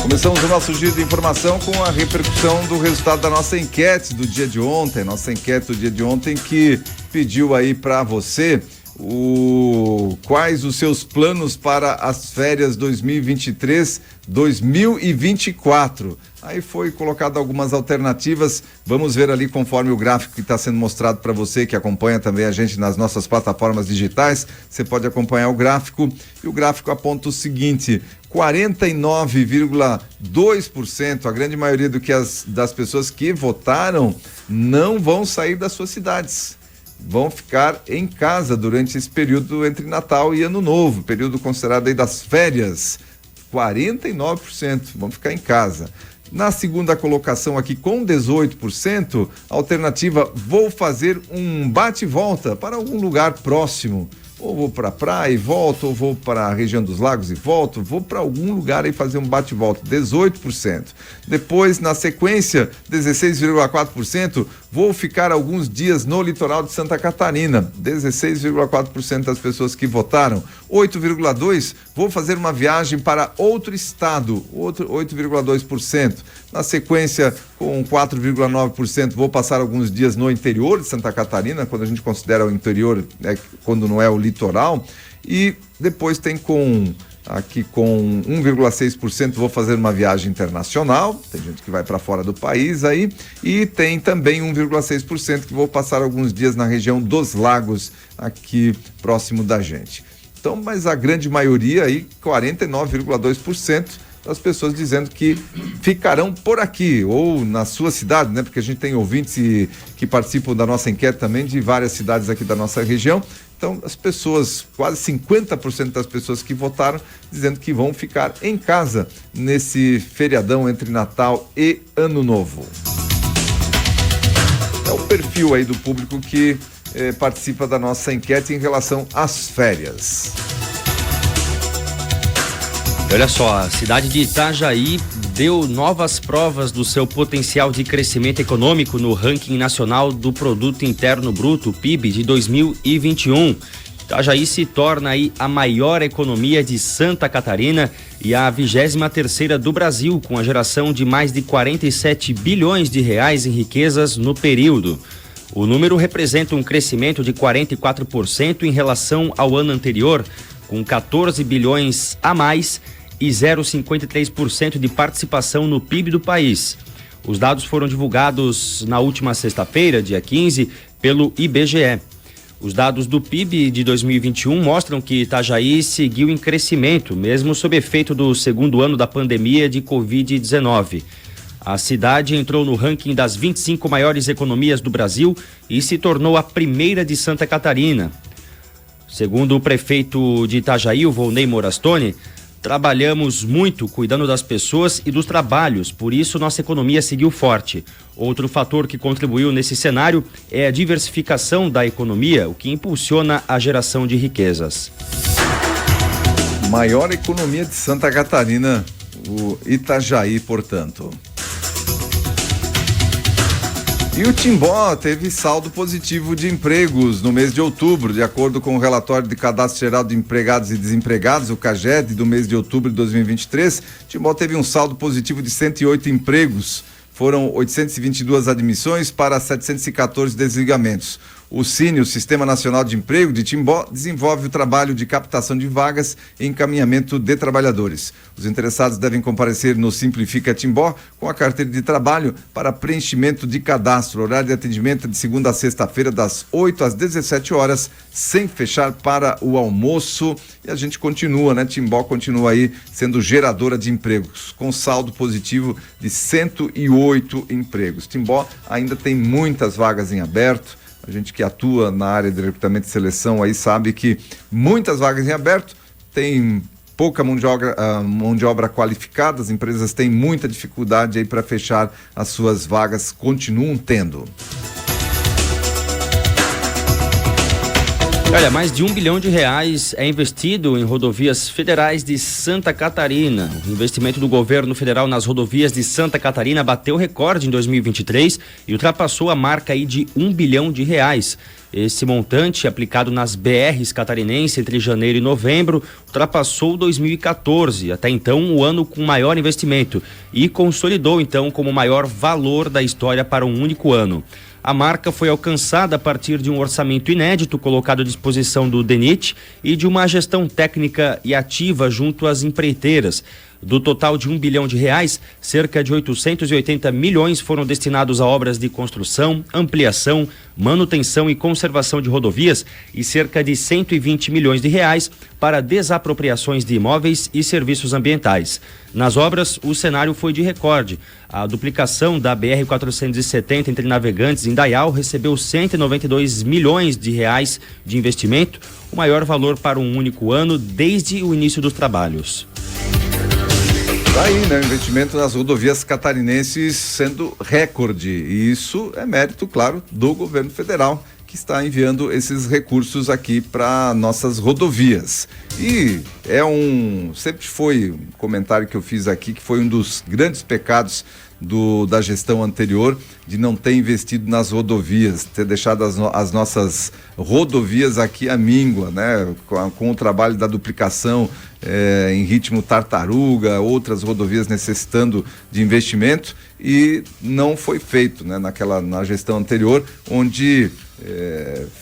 Começamos o nosso giro de informação com a repercussão do resultado da nossa enquete do dia de ontem. Nossa enquete do dia de ontem que pediu aí para você quais os seus planos para as férias 2023-2024. Aí foi colocado algumas alternativas. Vamos ver ali conforme o gráfico que está sendo mostrado para você que acompanha também a gente nas nossas plataformas digitais. Você pode acompanhar o gráfico e o gráfico aponta o seguinte: 49,2%, a grande maioria das pessoas que votaram não vão sair das suas cidades. Vão ficar em casa durante esse período entre Natal e Ano Novo, período considerado aí das férias. 49% vão ficar em casa. Na segunda colocação aqui, com 18%, a alternativa: vou fazer um bate-volta para algum lugar próximo. Ou vou para a praia e volto, ou vou para a região dos lagos e volto, vou para algum lugar e fazer um bate-volta, 18%. Depois, na sequência, 16,4%, vou ficar alguns dias no litoral de Santa Catarina, 16,4% das pessoas que votaram. 8,2%, vou fazer uma viagem para outro estado, 8,2%. Na sequência, com 4,9%, vou passar alguns dias no interior de Santa Catarina, quando a gente considera o interior, quando não é o litoral. E depois tem com 1,6%, vou fazer uma viagem internacional, tem gente que vai para fora do país aí, e tem também 1,6% que vou passar alguns dias na região dos lagos, aqui próximo da gente. Então, mas a grande maioria aí, 49,2%, das pessoas dizendo que ficarão por aqui ou na sua cidade, né? Porque a gente tem ouvintes que participam da nossa enquete também de várias cidades aqui da nossa região. Então, as pessoas, quase 50% das pessoas que votaram, dizendo que vão ficar em casa nesse feriadão entre Natal e Ano Novo. É o perfil aí do público que participa da nossa enquete em relação às férias. Olha só, a cidade de Itajaí deu novas provas do seu potencial de crescimento econômico no ranking nacional do Produto Interno Bruto, PIB, de 2021. Itajaí se torna aí a maior economia de Santa Catarina e a 23ª do Brasil, com a geração de mais de 47 bilhões de reais em riquezas no período. O número representa um crescimento de 44% em relação ao ano anterior, com 14 bilhões a mais e 0,53% de participação no PIB do país. Os dados foram divulgados na última sexta-feira, dia 15, pelo IBGE. Os dados do PIB de 2021 mostram que Itajaí seguiu em crescimento, mesmo sob efeito do segundo ano da pandemia de Covid-19. A cidade entrou no ranking das 25 maiores economias do Brasil e se tornou a primeira de Santa Catarina. Segundo o prefeito de Itajaí, o Volney Morastone, trabalhamos muito cuidando das pessoas e dos trabalhos, por isso nossa economia seguiu forte. Outro fator que contribuiu nesse cenário é a diversificação da economia, o que impulsiona a geração de riquezas. Maior economia de Santa Catarina, o Itajaí, portanto. E o Timbó teve saldo positivo de empregos no mês de outubro, de acordo com o relatório de Cadastro Geral de Empregados e Desempregados, o CAGED, do mês de outubro de 2023. Timbó teve um saldo positivo de 108 empregos. Foram 822 admissões para 714 desligamentos. O SINE, o Sistema Nacional de Emprego de Timbó, desenvolve o trabalho de captação de vagas e encaminhamento de trabalhadores. Os interessados devem comparecer no Simplifica Timbó com a carteira de trabalho para preenchimento de cadastro. Horário de atendimento de segunda a sexta-feira, das 8 às 17 horas, sem fechar para o almoço. E a gente continua, né? Timbó continua aí sendo geradora de empregos, com saldo positivo de 108 empregos. Timbó ainda tem muitas vagas em aberto. A gente que atua na área de recrutamento e seleção aí sabe que muitas vagas em aberto, tem pouca mão de obra qualificada, as empresas têm muita dificuldade aí para fechar as suas vagas, continuam tendo. Olha, mais de R$1 bilhão é investido em rodovias federais de Santa Catarina. O investimento do governo federal nas rodovias de Santa Catarina bateu recorde em 2023 e ultrapassou a marca aí de R$1 bilhão. Esse montante, aplicado nas BRs catarinenses entre janeiro e novembro, ultrapassou 2014, até então o ano com maior investimento, e consolidou então como o maior valor da história para um único ano. A marca foi alcançada a partir de um orçamento inédito colocado à disposição do DENIT e de uma gestão técnica e ativa junto às empreiteiras. Do total de R$1 bilhão, cerca de 880 milhões foram destinados a obras de construção, ampliação, manutenção e conservação de rodovias e cerca de R$120 milhões para desapropriações de imóveis e serviços ambientais. Nas obras, o cenário foi de recorde. A duplicação da BR-470 entre Navegantes e Indaial recebeu R$192 milhões de investimento, o maior valor para um único ano desde o início dos trabalhos. Daí, né? O investimento nas rodovias catarinenses sendo recorde. E isso é mérito, claro, do governo federal, que está enviando esses recursos aqui para nossas rodovias. E sempre foi um comentário que eu fiz aqui, que foi um dos grandes pecados da gestão anterior, de não ter investido nas rodovias, ter deixado as nossas rodovias aqui à míngua, né? Com o trabalho da duplicação em ritmo tartaruga, outras rodovias necessitando de investimento, e não foi feito, né? Na gestão anterior, onde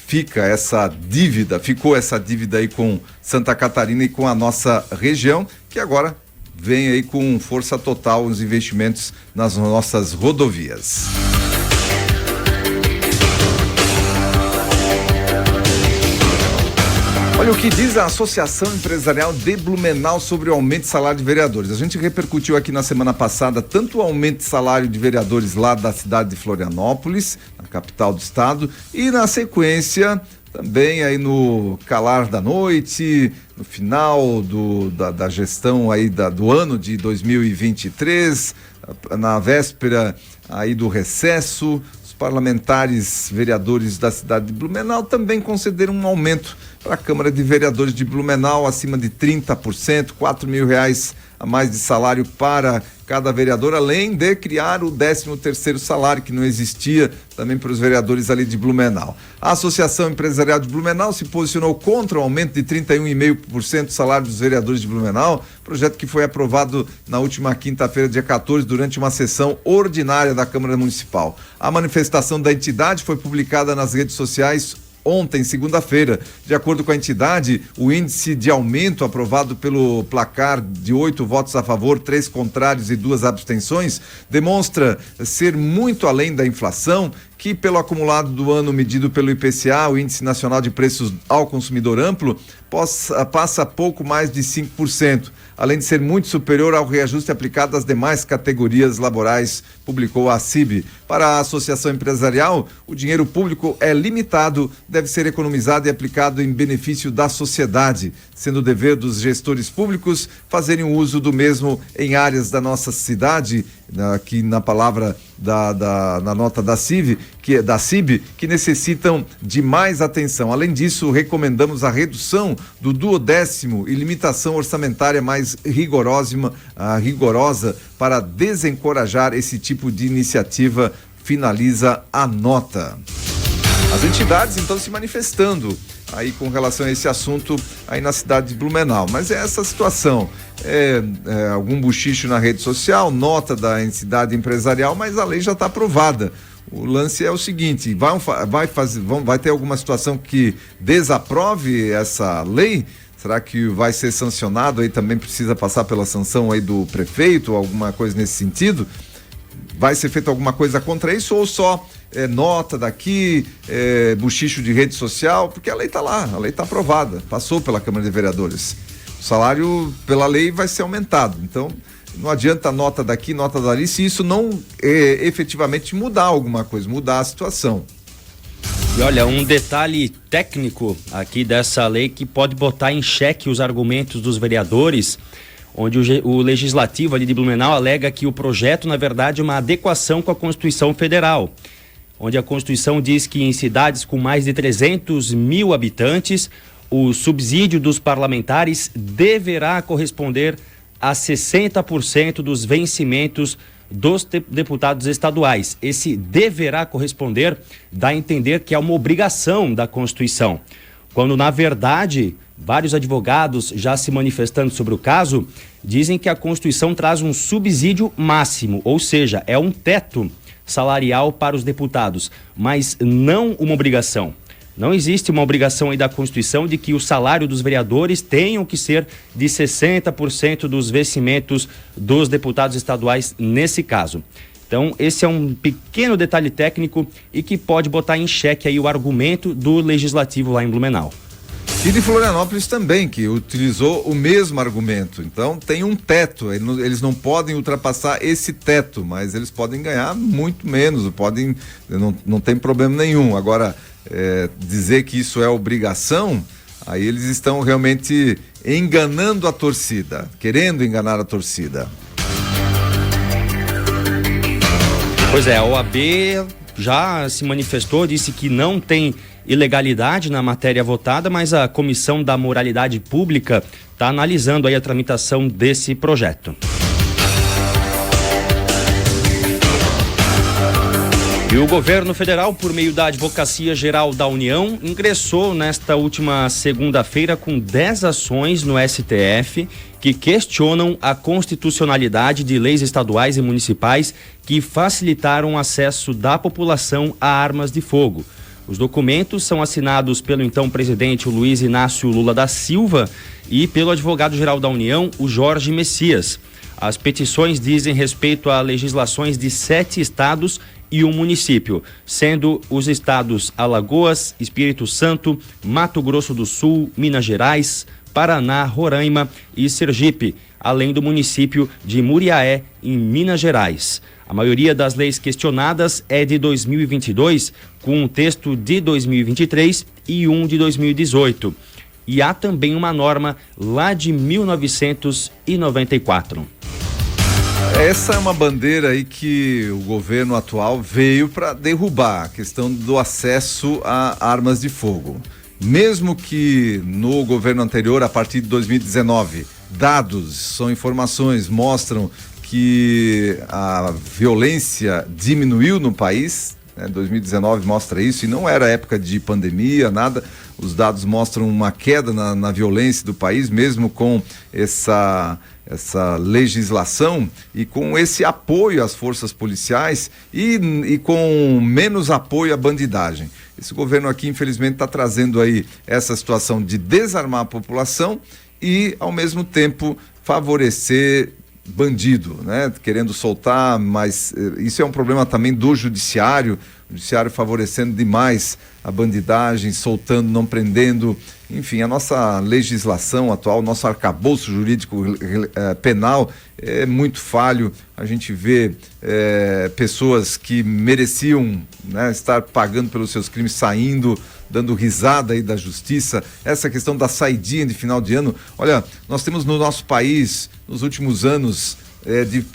ficou essa dívida aí com Santa Catarina e com a nossa região, que agora vem aí com força total os investimentos nas nossas rodovias. Olha o que diz a Associação Empresarial de Blumenau sobre o aumento de salário de vereadores. A gente repercutiu aqui na semana passada tanto o aumento de salário de vereadores lá da cidade de Florianópolis, na capital do estado, e na sequência também aí no calar da noite, no final da gestão aí do ano de 2023, na véspera aí do recesso, os parlamentares vereadores da cidade de Blumenau também concederam um aumento para a Câmara de Vereadores de Blumenau acima de 30%, R$4 mil a mais de salário para cada vereador, além de criar o 13º salário que não existia também para os vereadores ali de Blumenau. A Associação Empresarial de Blumenau se posicionou contra o aumento de 31,5% do salário dos vereadores de Blumenau, projeto que foi aprovado na última quinta-feira, dia 14, durante uma sessão ordinária da Câmara Municipal. A manifestação da entidade foi publicada nas redes sociais ontem, segunda-feira. De acordo com a entidade, o índice de aumento aprovado pelo placar de 8 votos a favor, 3 contrários e 2 abstenções demonstra ser muito além da inflação, que pelo acumulado do ano medido pelo IPCA, o Índice Nacional de Preços ao Consumidor Amplo, passa pouco mais de 5%, além de ser muito superior ao reajuste aplicado às demais categorias laborais, publicou a CIB. Para a Associação Empresarial, o dinheiro público é limitado, deve ser economizado e aplicado em benefício da sociedade, sendo dever dos gestores públicos fazerem uso do mesmo em áreas da nossa cidade, aqui na palavra na nota da CIB, que necessitam de mais atenção. Além disso, recomendamos a redução do 12º e limitação orçamentária mais rigorosa para desencorajar esse tipo de iniciativa, finaliza a nota. As entidades então se manifestando aí com relação a esse assunto aí na cidade de Blumenau, mas é essa situação, algum buchicho na rede social, nota da entidade empresarial, mas a lei já está aprovada. O lance é o seguinte, vai ter alguma situação que desaprove essa lei? Será que vai ser sancionado aí, também precisa passar pela sanção aí do prefeito, ou alguma coisa nesse sentido? Vai ser feita alguma coisa contra isso ou só nota daqui, buchicho de rede social? Porque a lei está lá, a lei está aprovada, passou pela Câmara de Vereadores. O salário pela lei vai ser aumentado, então não adianta nota daqui, nota dali, se isso não efetivamente mudar alguma coisa, mudar a situação. E olha, um detalhe técnico aqui dessa lei que pode botar em xeque os argumentos dos vereadores, onde o legislativo ali de Blumenau alega que o projeto, na verdade, é uma adequação com a Constituição Federal. onde a Constituição diz que em cidades com mais de 300 mil habitantes, o subsídio dos parlamentares deverá corresponder a 60% dos vencimentos dos deputados estaduais. Esse deverá corresponder dá a entender que é uma obrigação da Constituição, quando na verdade vários advogados já se manifestando sobre o caso dizem que a Constituição traz um subsídio máximo, ou seja, é um teto salarial para os deputados, mas não uma obrigação. Não existe uma obrigação aí da Constituição de que o salário dos vereadores tenham que ser de 60% dos vencimentos dos deputados estaduais nesse caso. Então, esse é um pequeno detalhe técnico e que pode botar em xeque aí o argumento do Legislativo lá em Blumenau. E de Florianópolis também, que utilizou o mesmo argumento. Então tem um teto, eles não podem ultrapassar esse teto, mas eles podem ganhar muito menos, não tem problema nenhum. Agora, dizer que isso é obrigação, aí eles estão realmente enganando a torcida, querendo enganar a torcida. Pois é, a OAB já se manifestou, disse que não tem ilegalidade na matéria votada, mas a Comissão da Moralidade Pública está analisando aí a tramitação desse projeto. E o governo federal, por meio da Advocacia Geral da União, ingressou nesta última segunda-feira com 10 ações no STF que questionam a constitucionalidade de leis estaduais e municipais que facilitaram o acesso da população a armas de fogo. Os documentos são assinados pelo então presidente Luiz Inácio Lula da Silva e pelo advogado-geral da União, o Jorge Messias. As petições dizem respeito a legislações de 7 estados e um município, sendo os estados Alagoas, Espírito Santo, Mato Grosso do Sul, Minas Gerais, Paraná, Roraima e Sergipe, além do município de Muriaé, em Minas Gerais. A maioria das leis questionadas é de 2022, com um texto de 2023 e um de 2018. E há também uma norma lá de 1994. Essa é uma bandeira aí que o governo atual veio para derrubar, a questão do acesso a armas de fogo. Mesmo que no governo anterior, a partir de 2019, dados, são informações, mostram que a violência diminuiu no país, 2019 mostra isso, e não era época de pandemia, nada, os dados mostram uma queda na violência do país, mesmo com essa legislação e com esse apoio às forças policiais e com menos apoio à bandidagem. Esse governo aqui, infelizmente, está trazendo aí essa situação de desarmar a população e, ao mesmo tempo, favorecer bandido, né? Querendo soltar, mas isso é um problema também do judiciário, o judiciário favorecendo demais a bandidagem, soltando, não prendendo. Enfim, a nossa legislação atual, nosso arcabouço jurídico penal é muito falho. A gente vê pessoas que mereciam, né, estar pagando pelos seus crimes, saindo, dando risada aí da justiça. Essa questão da saidinha de final de ano, olha, nós temos no nosso país, nos últimos anos,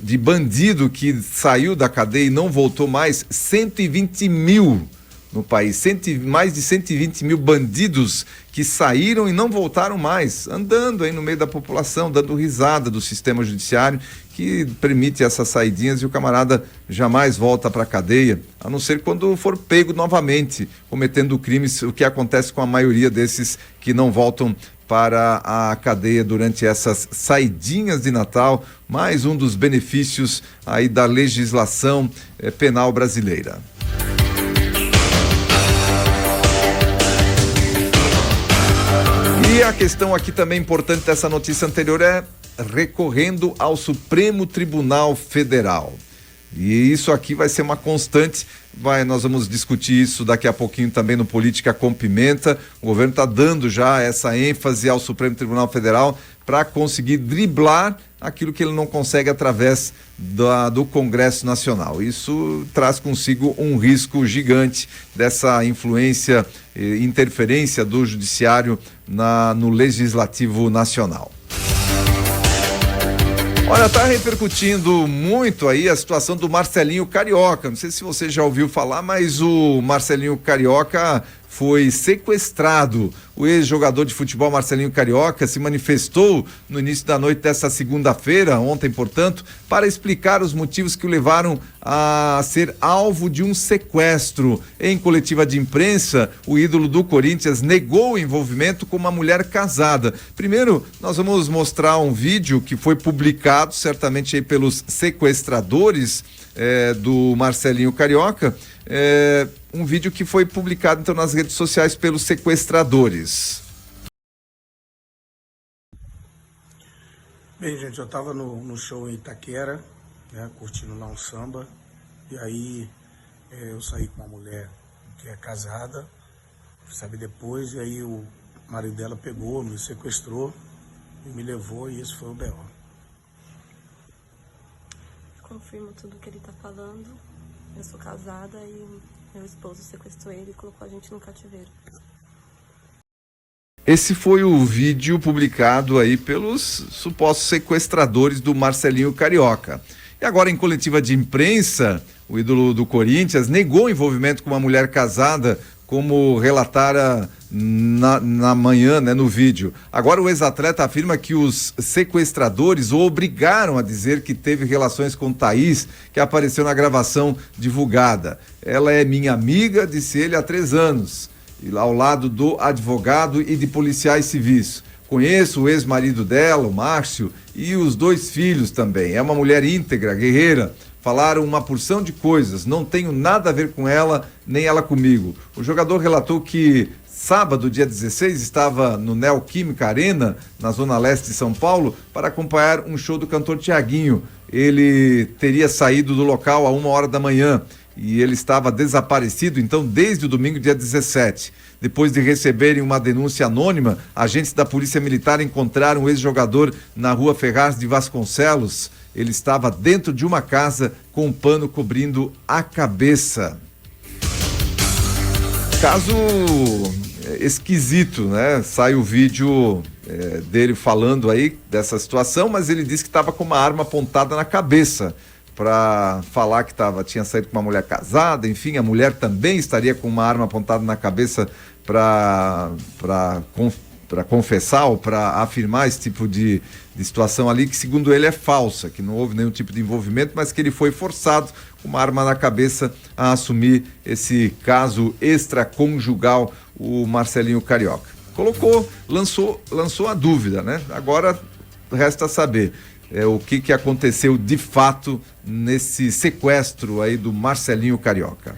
de bandido que saiu da cadeia e não voltou mais, 120 mil no país, mais de 120 mil bandidos que saíram e não voltaram mais, andando aí no meio da população, dando risada do sistema judiciário que permite essas saidinhas e o camarada jamais volta para a cadeia, a não ser quando for pego novamente cometendo crimes, o que acontece com a maioria desses que não voltam para a cadeia durante essas saidinhas de Natal, mais um dos benefícios aí da legislação penal brasileira. E a questão aqui também importante dessa notícia anterior é recorrendo ao Supremo Tribunal Federal. E isso aqui vai ser uma constante, nós vamos discutir isso daqui a pouquinho também no Política com Pimenta. O governo está dando já essa ênfase ao Supremo Tribunal Federal para conseguir driblar aquilo que ele não consegue através do Congresso Nacional. Isso traz consigo um risco gigante dessa influência e interferência do Judiciário no Legislativo Nacional. Olha, tá repercutindo muito aí a situação do Marcelinho Carioca. Não sei se você já ouviu falar, mas o Marcelinho Carioca foi sequestrado. O ex-jogador de futebol Marcelinho Carioca se manifestou no início da noite desta segunda-feira, ontem, portanto, para explicar os motivos que o levaram a ser alvo de um sequestro. Em coletiva de imprensa, o ídolo do Corinthians negou o envolvimento com uma mulher casada. Primeiro, nós vamos mostrar um vídeo que foi publicado, certamente aí pelos sequestradores do Marcelinho Carioca, um vídeo que foi publicado então nas redes sociais pelos sequestradores. Bem, gente, eu tava no show em Itaquera, né, curtindo lá um samba, e aí eu saí com uma mulher que é casada, sabe, depois, e aí o marido dela pegou, me sequestrou e me levou, e esse foi o B.O. Confirmo tudo que ele tá falando. Eu sou casada e meu esposo sequestrou ele e colocou a gente no cativeiro. Esse foi o vídeo publicado aí pelos supostos sequestradores do Marcelinho Carioca. E agora, em coletiva de imprensa, o ídolo do Corinthians negou envolvimento com uma mulher casada, como relatara na manhã, né, no vídeo. Agora o ex-atleta afirma que os sequestradores o obrigaram a dizer que teve relações com Thaís, que apareceu na gravação divulgada. Ela é minha amiga, disse ele, há 3 anos, e ao lado do advogado e de policiais civis. Conheço o ex-marido dela, o Márcio, e os 2 filhos também. É uma mulher íntegra, guerreira. Falaram uma porção de coisas, não tenho nada a ver com ela, nem ela comigo. O jogador relatou que sábado, dia 16, estava no Neoquímica Arena, na zona leste de São Paulo, para acompanhar um show do cantor Tiaguinho. Ele teria saído do local a 1h da manhã e ele estava desaparecido, então, desde o domingo, dia 17. Depois de receberem uma denúncia anônima, agentes da Polícia Militar encontraram o ex-jogador na rua Ferraz de Vasconcelos. Ele estava dentro de uma casa com um pano cobrindo a cabeça. Caso esquisito, né? Sai o vídeo dele falando aí dessa situação, mas ele disse que estava com uma arma apontada na cabeça para falar que tinha saído com uma mulher casada. Enfim, a mulher também estaria com uma arma apontada na cabeça para confessar ou para afirmar esse tipo de situação ali, que segundo ele é falsa, que não houve nenhum tipo de envolvimento, mas que ele foi forçado com uma arma na cabeça a assumir esse caso extraconjugal, o Marcelinho Carioca. Lançou a dúvida, né? Agora resta saber o que aconteceu de fato nesse sequestro aí do Marcelinho Carioca.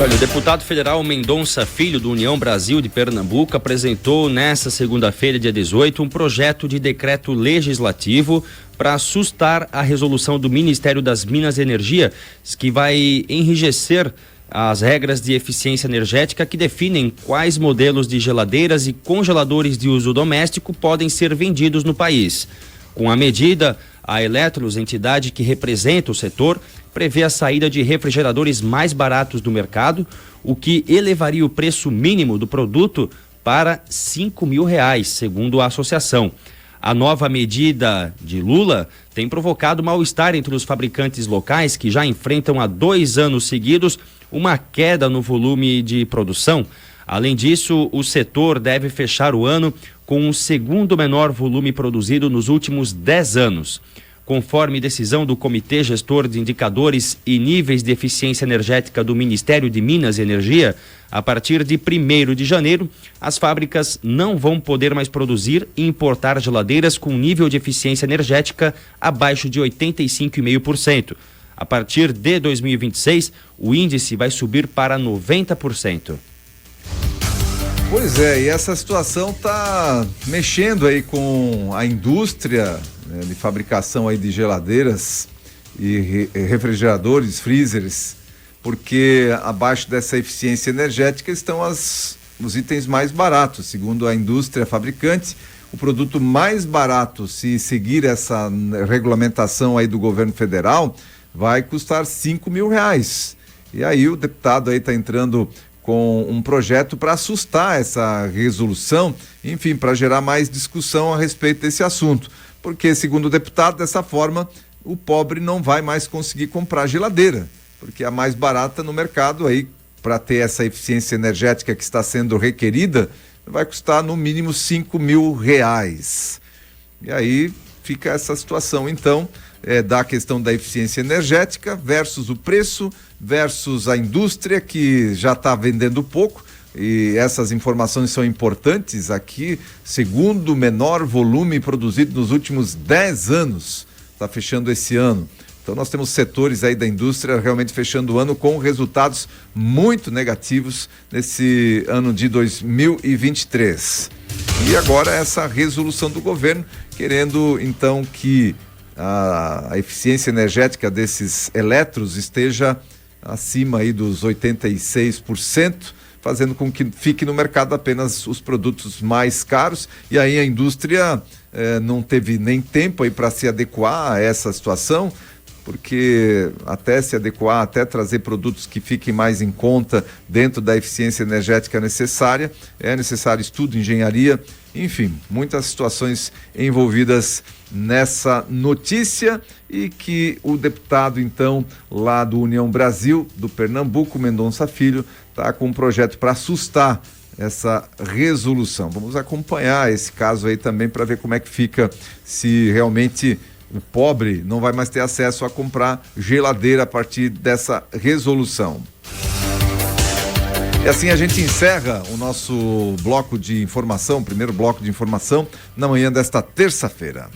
Olha, o deputado federal Mendonça Filho, do União Brasil de Pernambuco, apresentou nesta segunda-feira, dia 18, um projeto de decreto legislativo para sustar a resolução do Ministério das Minas e Energia, que vai enrijecer as regras de eficiência energética que definem quais modelos de geladeiras e congeladores de uso doméstico podem ser vendidos no país. Com a medida, a Electrolux, entidade que representa o setor, prevê a saída de refrigeradores mais baratos do mercado, o que elevaria o preço mínimo do produto para R$ 5.000, segundo a associação. A nova medida de Lula tem provocado mal-estar entre os fabricantes locais, que já enfrentam há 2 anos seguidos uma queda no volume de produção. Além disso, o setor deve fechar o ano com o segundo menor volume produzido nos últimos 10 anos. Conforme decisão do Comitê Gestor de Indicadores e Níveis de Eficiência Energética do Ministério de Minas e Energia, a partir de 1º de janeiro, as fábricas não vão poder mais produzir e importar geladeiras com nível de eficiência energética abaixo de 85,5%. A partir de 2026, o índice vai subir para 90%. Pois é, e essa situação está mexendo aí com a indústria, né, de fabricação aí de geladeiras e refrigeradores, freezers, porque abaixo dessa eficiência energética estão os itens mais baratos. Segundo a indústria fabricante, o produto mais barato, se seguir essa regulamentação aí do governo federal, vai custar R$ 5.000. E aí o deputado aí está entrando com um projeto para assustar essa resolução, enfim, para gerar mais discussão a respeito desse assunto. Porque, segundo o deputado, dessa forma, o pobre não vai mais conseguir comprar geladeira, porque a mais barata no mercado aí, para ter essa eficiência energética que está sendo requerida, vai custar no mínimo R$5.000. E aí fica essa situação, então, da questão da eficiência energética versus o preço, versus a indústria que já está vendendo pouco, e essas informações são importantes aqui, segundo o menor volume produzido nos últimos 10 anos, está fechando esse ano. Então nós temos setores aí da indústria realmente fechando o ano com resultados muito negativos nesse ano de 2023. E agora essa resolução do governo querendo então que a eficiência energética desses eletros esteja acima aí dos 86%, fazendo com que fique no mercado apenas os produtos mais caros, e aí a indústria não teve nem tempo aí para se adequar a essa situação, porque até se adequar, até trazer produtos que fiquem mais em conta dentro da eficiência energética necessária, é necessário estudo, engenharia, enfim, muitas situações envolvidas nessa notícia, e que o deputado, então, lá do União Brasil, do Pernambuco, Mendonça Filho, está com um projeto para assustar essa resolução. Vamos acompanhar esse caso aí também para ver como é que fica, se realmente o pobre não vai mais ter acesso a comprar geladeira a partir dessa resolução. E assim a gente encerra o nosso bloco de informação, primeiro bloco de informação, na manhã desta terça-feira.